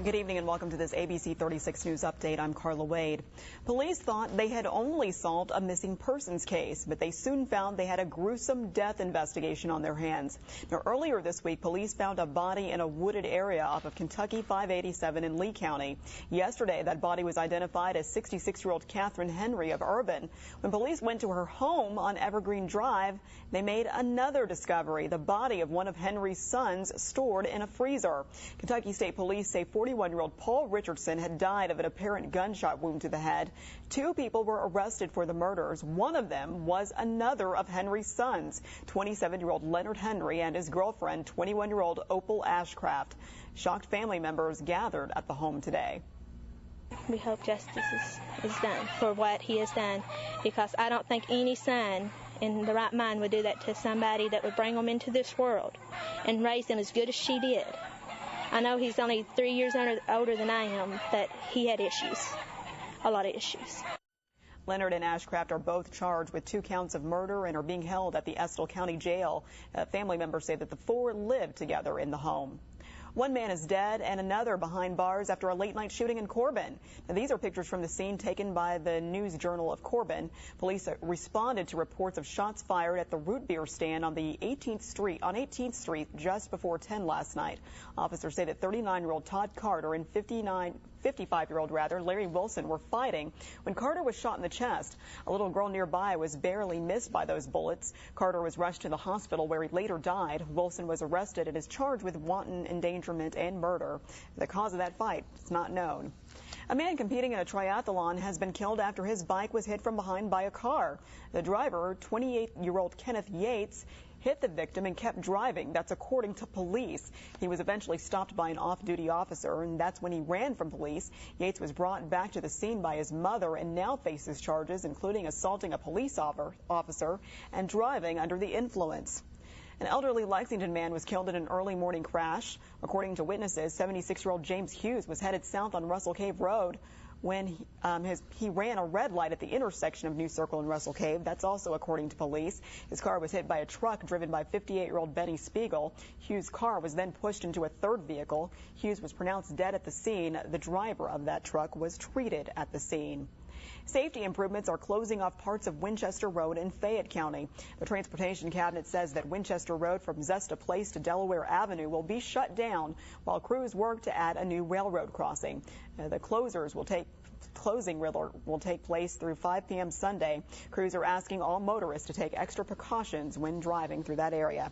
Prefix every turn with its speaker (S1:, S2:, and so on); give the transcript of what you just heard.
S1: Good evening and welcome to this ABC 36 News Update. I'm Carla Wade. Police thought they had only solved a missing persons case, but they soon found they had a gruesome death investigation on their hands. Now, earlier this week, police found a body in a wooded area off of Kentucky 587 in Lee County. Yesterday, that body was identified as 66-year-old Catherine Henry of Urban. When police went to her home on Evergreen Drive, they made another discovery, the body of one of Henry's sons stored in a freezer. Kentucky State Police say 41-year-old Paul Richardson had died of an apparent gunshot wound to the head. Two people were arrested for the murders. One of them was another of Henry's sons, 27-year-old Leonard Henry and his girlfriend, 21-year-old Opal Ashcraft. Shocked family members gathered at the home today.
S2: We hope justice is done for what he has done, because I don't think any son in the right mind would do that to somebody that would bring them into this world and raise them as good as she did. I know he's only 3 years older than I am, but he had issues, a lot of issues.
S1: Leonard and Ashcraft are both charged with 2 counts of murder and are being held at the Estill County Jail. Family members say that the 4 lived together in the home. One man is dead and another behind bars after a late-night shooting in Corbin. Now, these are pictures from the scene taken by the News Journal of Corbin. Police responded to reports of shots fired at the root beer stand on 18th Street just before 10 last night. Officers say that 39-year-old Todd Carter and 55-year-old Larry Wilson were fighting when Carter was shot in the chest. A little girl nearby was barely missed by those bullets. Carter was rushed to the hospital where he later died. Wilson was arrested and is charged with wanton endangerment and murder. The cause of that fight is not known. A man competing in a triathlon has been killed after his bike was hit from behind by a car. The driver, 28-year-old Kenneth Yates, hit the victim and kept driving. That's according to police. He was eventually stopped by an off-duty officer, and that's when he ran from police. Yates was brought back to the scene by his mother and now faces charges including assaulting a police officer and driving under the influence. An elderly Lexington man was killed in an early morning crash. According to witnesses, 76-year-old James Hughes was headed south on Russell Cave Road when he ran a red light at the intersection of New Circle and Russell Cave. That's also according to police. His car was hit by a truck driven by 58-year-old Benny Spiegel. Hughes' car was then pushed into a third vehicle. Hughes was pronounced dead at the scene. The driver of that truck was treated at the scene. Safety improvements are closing off parts of Winchester Road in Fayette County. The Transportation Cabinet says that Winchester Road from Zesta Place to Delaware Avenue will be shut down while crews work to add a new railroad crossing. The closing will take place through 5 p.m. Sunday. Crews are asking all motorists to take extra precautions when driving through that area.